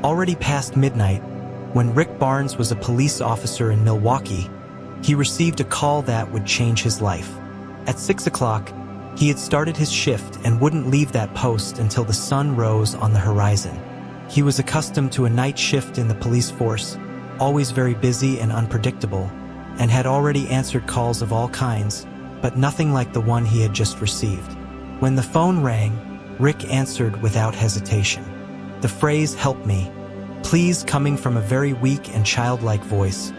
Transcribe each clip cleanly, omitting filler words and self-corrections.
already past midnight, when Rick Barnes was a police officer in Milwaukee, he received a call that would change his life. At 6 o'clock, he had started his shift and wouldn't leave that post until the sun rose on the horizon. He was accustomed to a night shift in the police force, always very busy and unpredictable, and had already answered calls of all kinds, but nothing like the one he had just received. When the phone rang, Rick answered without hesitation. The phrase "help me," please, coming from a very weak and childlike voice.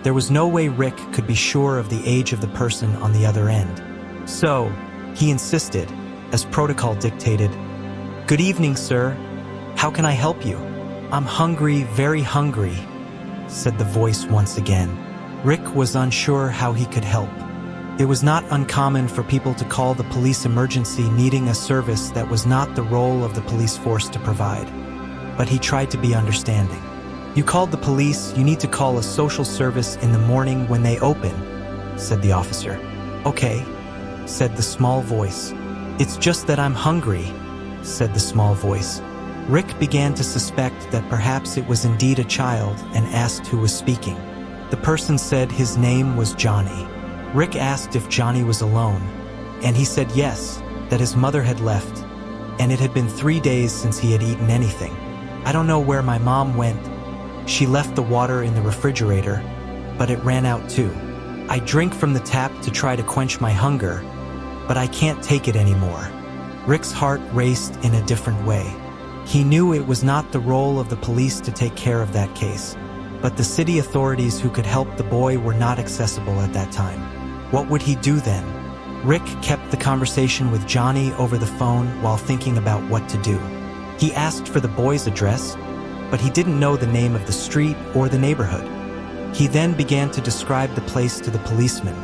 There was no way Rick could be sure of the age of the person on the other end. So, he insisted, as protocol dictated, "Good evening, sir. How can I help you?" "I'm hungry, very hungry," said the voice once again. Rick was unsure how he could help. It was not uncommon for people to call the police emergency needing a service that was not the role of the police force to provide. But he tried to be understanding. "You called the police, you need to call a social service in the morning when they open," said the officer. "Okay," said the small voice. "It's just that I'm hungry," said the small voice. Rick began to suspect that perhaps it was indeed a child and asked who was speaking. The person said his name was Johnny. Rick asked if Johnny was alone, and he said yes, that his mother had left, and it had been 3 days since he had eaten anything. "I don't know where my mom went. She left the water in the refrigerator, but it ran out too. I drink from the tap to try to quench my hunger, but I can't take it anymore." Rick's heart raced in a different way. He knew it was not the role of the police to take care of that case, but the city authorities who could help the boy were not accessible at that time. What would he do then? Rick kept the conversation with Johnny over the phone while thinking about what to do. He asked for the boy's address, but he didn't know the name of the street or the neighborhood. He then began to describe the place to the policeman.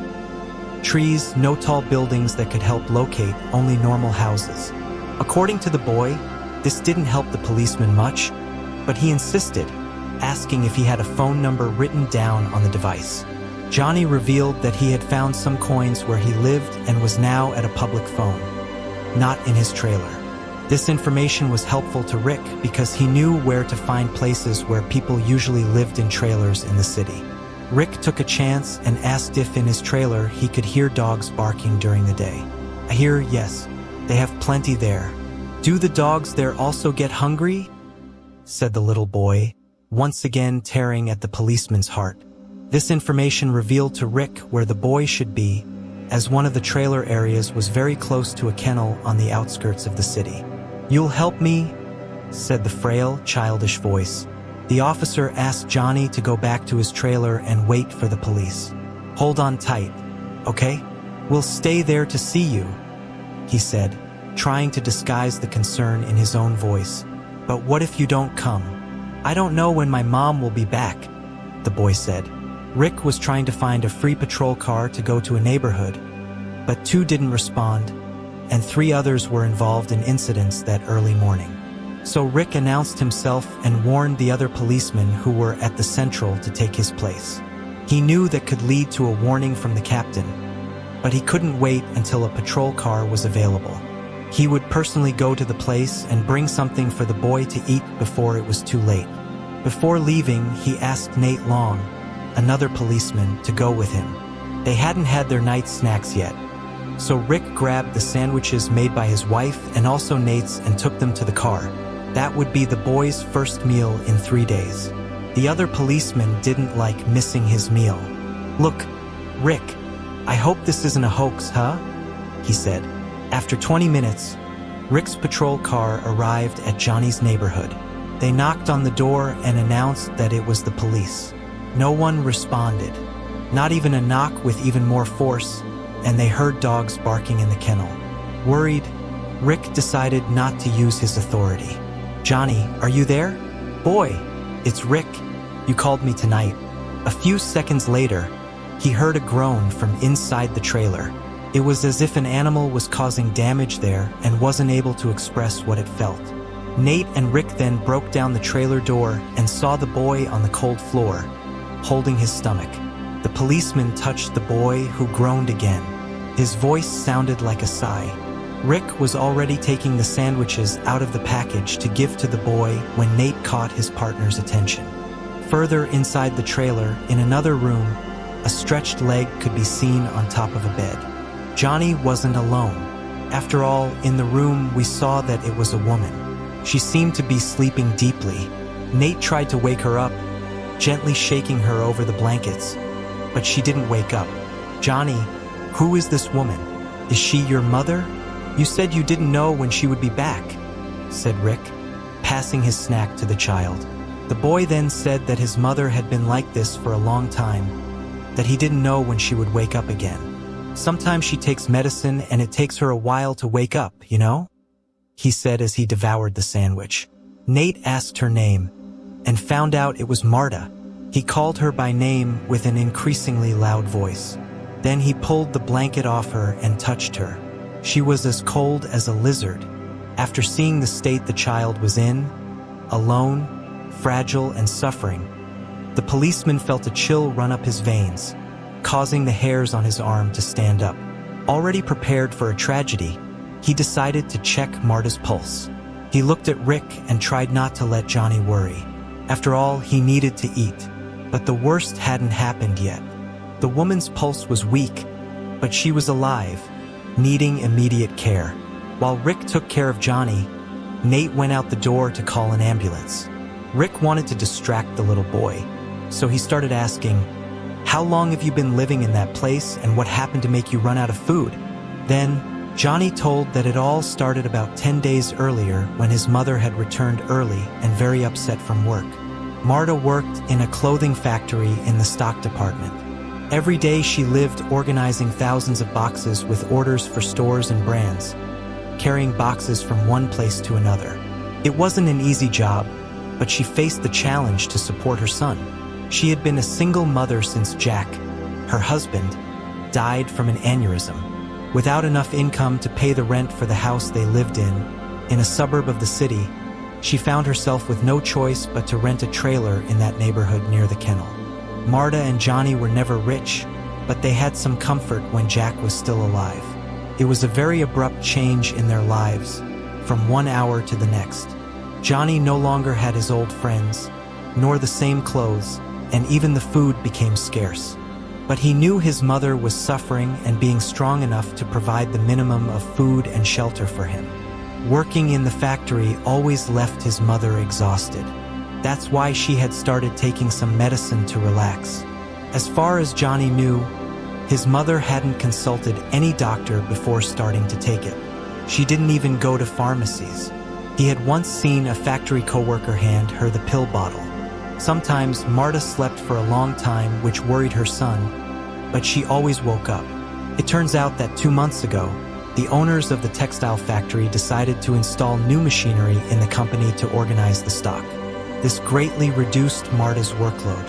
Trees, no tall buildings that could help locate, only normal houses. According to the boy, this didn't help the policeman much, but he insisted, asking if he had a phone number written down on the device. Johnny revealed that he had found some coins where he lived and was now at a public phone, not in his trailer. This information was helpful to Rick because he knew where to find places where people usually lived in trailers in the city. Rick took a chance and asked if in his trailer he could hear dogs barking during the day. "I hear, yes. They have plenty there." "Do the dogs there also get hungry?" said the little boy, once again tearing at the policeman's heart. This information revealed to Rick where the boy should be, as one of the trailer areas was very close to a kennel on the outskirts of the city. "You'll help me?" said the frail, childish voice. The officer asked Johnny to go back to his trailer and wait for the police. "Hold on tight, okay? We'll stay there to see you," he said, trying to disguise the concern in his own voice. "But what if you don't come?" "I don't know when my mom will be back," the boy said. Rick was trying to find a free patrol car to go to a neighborhood, but 2 didn't respond, and 3 others were involved in incidents that early morning. So Rick announced himself and warned the other policemen who were at the Central to take his place. He knew that could lead to a warning from the captain, but he couldn't wait until a patrol car was available. He would personally go to the place and bring something for the boy to eat before it was too late. Before leaving, he asked Nate Long, another policeman, to go with him. They hadn't had their night snacks yet, so Rick grabbed the sandwiches made by his wife and also Nate's and took them to the car. That would be the boy's first meal in 3 days. The other policeman didn't like missing his meal. "Look, Rick, I hope this isn't a hoax, huh?" he said. After 20 minutes, Rick's patrol car arrived at Johnny's neighborhood. They knocked on the door and announced that it was the police. No one responded, not even a knock with even more force, and they heard dogs barking in the kennel. Worried, Rick decided not to use his authority. "Johnny, are you there?" "Boy, it's Rick. You called me tonight." A few seconds later, he heard a groan from inside the trailer. It was as if an animal was causing damage there and wasn't able to express what it felt. Nate and Rick then broke down the trailer door and saw the boy on the cold floor, holding his stomach. The policeman touched the boy, who groaned again. His voice sounded like a sigh. Rick was already taking the sandwiches out of the package to give to the boy when Nate caught his partner's attention. Further inside the trailer, in another room, a stretched leg could be seen on top of a bed. Johnny wasn't alone. After all, in the room we saw that it was a woman. She seemed to be sleeping deeply. Nate tried to wake her up, gently shaking her over the blankets, but she didn't wake up. "Johnny, who is this woman? Is she your mother? You said you didn't know when she would be back," said Rick, passing his snack to the child. The boy then said that his mother had been like this for a long time, that he didn't know when she would wake up again. "Sometimes she takes medicine and it takes her a while to wake up, you know?" he said as he devoured the sandwich. Nate asked her name and found out it was Marta. He called her by name with an increasingly loud voice. Then he pulled the blanket off her and touched her. She was as cold as a lizard. After seeing the state the child was in, alone, fragile and suffering, the policeman felt a chill run up his veins, causing the hairs on his arm to stand up. Already prepared for a tragedy, he decided to check Marta's pulse. He looked at Rick and tried not to let Johnny worry. After all, he needed to eat. But the worst hadn't happened yet. The woman's pulse was weak, but she was alive, needing immediate care. While Rick took care of Johnny, Nate went out the door to call an ambulance. Rick wanted to distract the little boy, so he started asking, "How long have you been living in that place and what happened to make you run out of food?" Then, Johnny told that it all started about 10 days earlier when his mother had returned early and very upset from work. Marta worked in a clothing factory in the stock department. Every day she lived organizing thousands of boxes with orders for stores and brands, carrying boxes from one place to another. It wasn't an easy job, but she faced the challenge to support her son. She had been a single mother since Jack, her husband, died from an aneurysm. Without enough income to pay the rent for the house they lived in a suburb of the city, she found herself with no choice but to rent a trailer in that neighborhood near the kennel. Marta and Johnny were never rich, but they had some comfort when Jack was still alive. It was a very abrupt change in their lives, from one hour to the next. Johnny no longer had his old friends, nor the same clothes, and even the food became scarce. But he knew his mother was suffering and being strong enough to provide the minimum of food and shelter for him. Working in the factory always left his mother exhausted. That's why she had started taking some medicine to relax. As far as Johnny knew, his mother hadn't consulted any doctor before starting to take it. She didn't even go to pharmacies. He had once seen a factory coworker hand her the pill bottle. Sometimes Marta slept for a long time, which worried her son, but she always woke up. It turns out that 2 months ago, the owners of the textile factory decided to install new machinery in the company to organize the stock. This greatly reduced Marta's workload.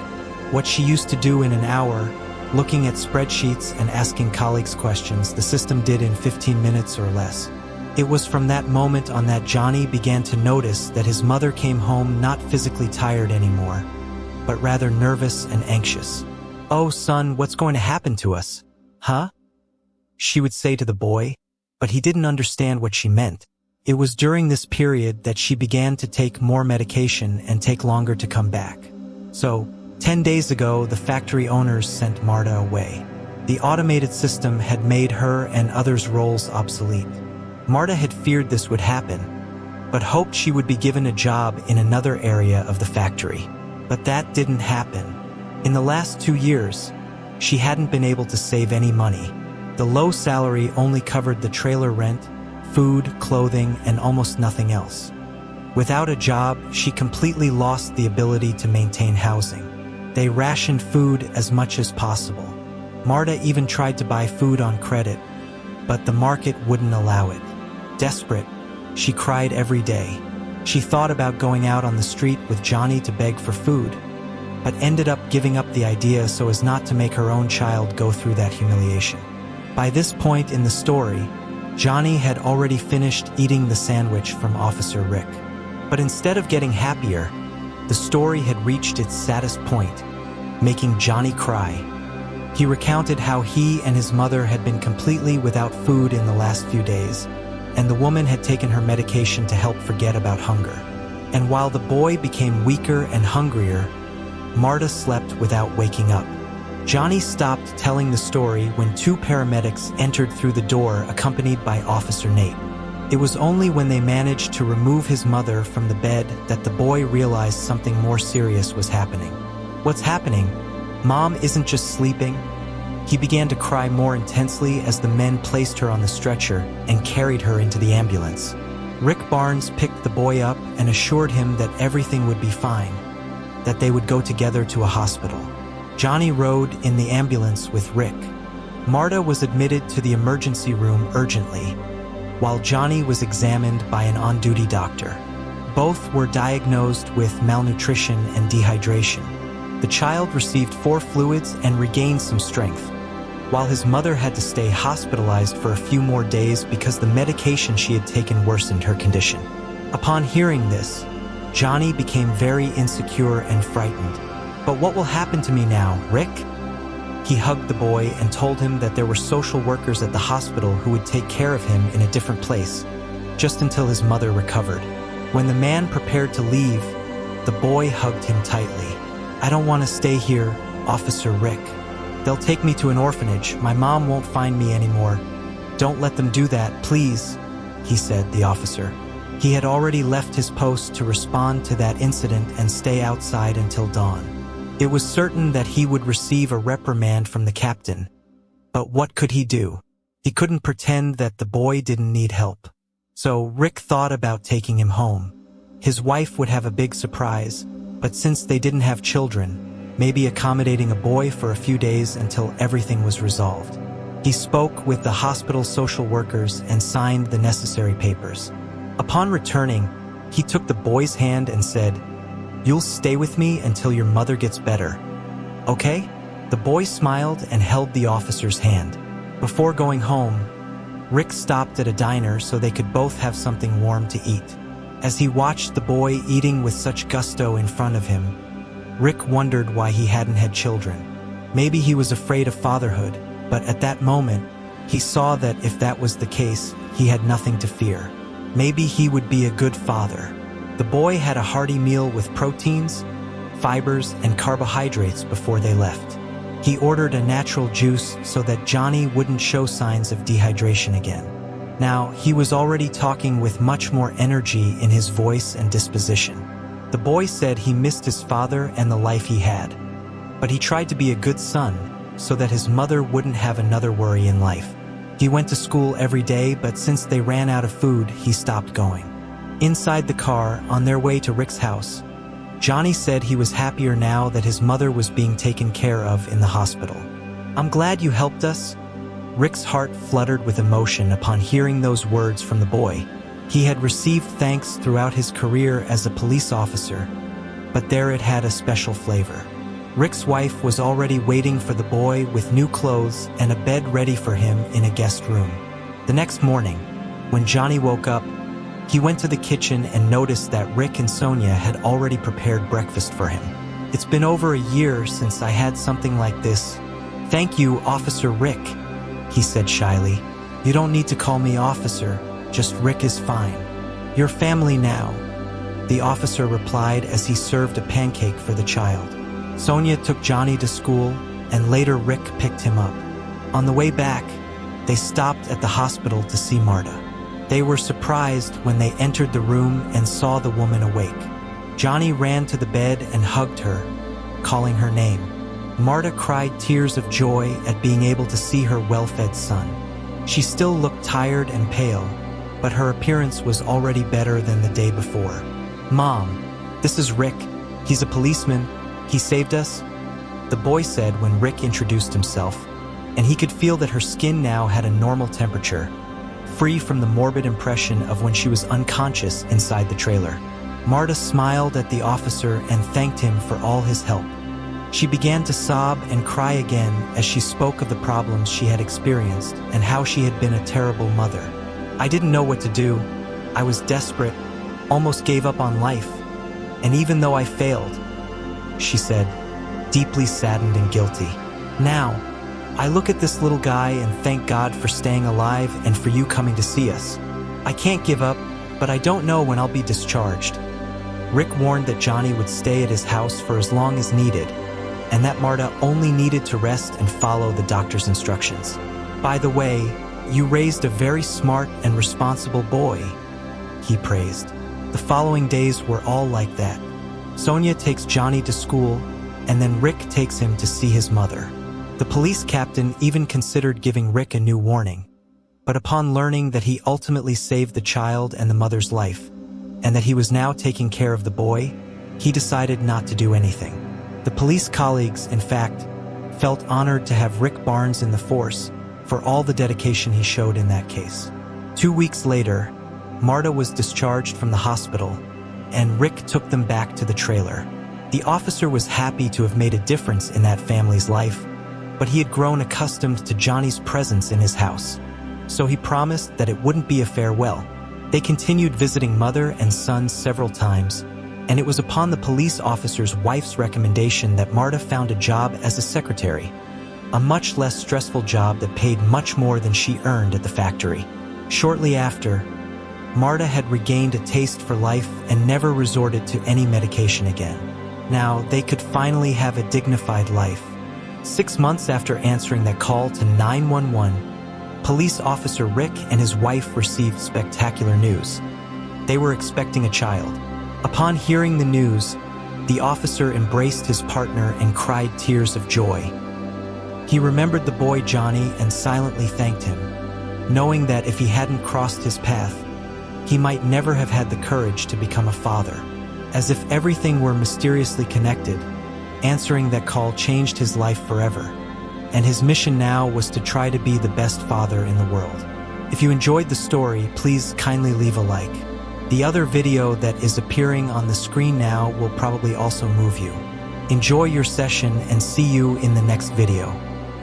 What she used to do in an hour, looking at spreadsheets and asking colleagues questions, the system did in 15 minutes or less. It was from that moment on that Johnny began to notice that his mother came home not physically tired anymore, but rather nervous and anxious. "Oh, son, what's going to happen to us? Huh?" she would say to the boy, but he didn't understand what she meant. It was during this period that she began to take more medication and take longer to come back. So, 10 days ago, the factory owners sent Marta away. The automated system had made her and others' roles obsolete. Marta had feared this would happen, but hoped she would be given a job in another area of the factory. But that didn't happen. In the last 2 years, she hadn't been able to save any money. The low salary only covered the trailer rent, food, clothing, and almost nothing else. Without a job, she completely lost the ability to maintain housing. They rationed food as much as possible. Marta even tried to buy food on credit, but the market wouldn't allow it. Desperate, she cried every day. She thought about going out on the street with Johnny to beg for food, but ended up giving up the idea so as not to make her own child go through that humiliation. By this point in the story, Johnny had already finished eating the sandwich from Officer Rick. But instead of getting happier, the story had reached its saddest point, making Johnny cry. He recounted how he and his mother had been completely without food in the last few days, and the woman had taken her medication to help forget about hunger. And while the boy became weaker and hungrier, Marta slept without waking up. Johnny stopped telling the story when two paramedics entered through the door accompanied by Officer Nate. It was only when they managed to remove his mother from the bed that the boy realized something more serious was happening. "What's happening? Mom isn't just sleeping." He began to cry more intensely as the men placed her on the stretcher and carried her into the ambulance. Rick Barnes picked the boy up and assured him that everything would be fine, that they would go together to a hospital. Johnny rode in the ambulance with Rick. Marta was admitted to the emergency room urgently, while Johnny was examined by an on-duty doctor. Both were diagnosed with malnutrition and dehydration. The child received 4 fluids and regained some strength, while his mother had to stay hospitalized for a few more days because the medication she had taken worsened her condition. Upon hearing this, Johnny became very insecure and frightened. "But what will happen to me now, Rick?" He hugged the boy and told him that there were social workers at the hospital who would take care of him in a different place, just until his mother recovered. When the man prepared to leave, the boy hugged him tightly. "I don't want to stay here, Officer Rick. They'll take me to an orphanage. My mom won't find me anymore. Don't let them do that, please," he said, the officer. He had already left his post to respond to that incident and stay outside until dawn. It was certain that he would receive a reprimand from the captain. But what could he do? He couldn't pretend that the boy didn't need help. So Rick thought about taking him home. His wife would have a big surprise, but since they didn't have children, maybe accommodating a boy for a few days until everything was resolved. He spoke with the hospital social workers and signed the necessary papers. Upon returning, he took the boy's hand and said, "You'll stay with me until your mother gets better. Okay?" The boy smiled and held the officer's hand. Before going home, Rick stopped at a diner so they could both have something warm to eat. As he watched the boy eating with such gusto in front of him, Rick wondered why he hadn't had children. Maybe he was afraid of fatherhood, but at that moment, he saw that if that was the case, he had nothing to fear. Maybe he would be a good father. The boy had a hearty meal with proteins, fibers, and carbohydrates before they left. He ordered a natural juice so that Johnny wouldn't show signs of dehydration again. Now, he was already talking with much more energy in his voice and disposition. The boy said he missed his father and the life he had, but he tried to be a good son so that his mother wouldn't have another worry in life. He went to school every day, but since they ran out of food, he stopped going. Inside the car, on their way to Rick's house, Johnny said he was happier now that his mother was being taken care of in the hospital. "I'm glad you helped us." Rick's heart fluttered with emotion upon hearing those words from the boy. He had received thanks throughout his career as a police officer, but there it had a special flavor. Rick's wife was already waiting for the boy with new clothes and a bed ready for him in a guest room. The next morning, when Johnny woke up, he went to the kitchen and noticed that Rick and Sonia had already prepared breakfast for him. "It's been over a year since I had something like this. Thank you, Officer Rick," he said shyly. "You don't need to call me officer, just Rick is fine. You're family now," the officer replied as he served a pancake for the child. Sonia took Johnny to school, and later Rick picked him up. On the way back, they stopped at the hospital to see Marta. They were surprised when they entered the room and saw the woman awake. Johnny ran to the bed and hugged her, calling her name. Marta cried tears of joy at being able to see her well-fed son. She still looked tired and pale, but her appearance was already better than the day before. "Mom, this is Rick. He's a policeman. He saved us," the boy said when Rick introduced himself, and he could feel that her skin now had a normal temperature, free from the morbid impression of when she was unconscious inside the trailer. Marta smiled at the officer and thanked him for all his help. She began to sob and cry again as she spoke of the problems she had experienced and how she had been a terrible mother. "I didn't know what to do. I was desperate, almost gave up on life. And even though I failed," she said, deeply saddened and guilty, "now, I look at this little guy and thank God for staying alive and for you coming to see us. I can't give up, but I don't know when I'll be discharged. Rick warned that Johnny would stay at his house for as long as needed, and that Marta only needed to rest and follow the doctor's instructions. By the way, you raised a very smart and responsible boy, he praised. The following days were all like that. Sonia takes Johnny to school, and then Rick takes him to see his mother. The police captain even considered giving Rick a new warning, but upon learning that he ultimately saved the child and the mother's life, and that he was now taking care of the boy, he decided not to do anything. The police colleagues, in fact, felt honored to have Rick Barnes in the force for all the dedication he showed in that case. 2 weeks later, Marta was discharged from the hospital, and Rick took them back to the trailer. The officer was happy to have made a difference in that family's life, but he had grown accustomed to Johnny's presence in his house, so he promised that it wouldn't be a farewell. They continued visiting mother and son several times, and it was upon the police officer's wife's recommendation that Marta found a job as a secretary, a much less stressful job that paid much more than she earned at the factory. Shortly after, Marta had regained a taste for life and never resorted to any medication again. Now, they could finally have a dignified life. 6 months after answering that call to 911, police officer Rick and his wife received spectacular news. They were expecting a child. Upon hearing the news, the officer embraced his partner and cried tears of joy. He remembered the boy Johnny and silently thanked him, knowing that if he hadn't crossed his path, he might never have had the courage to become a father. As if everything were mysteriously connected, answering that call changed his life forever, and his mission now was to try to be the best father in the world. If you enjoyed the story, please kindly leave a like. The other video that is appearing on the screen now will probably also move you. Enjoy your session and see you in the next video.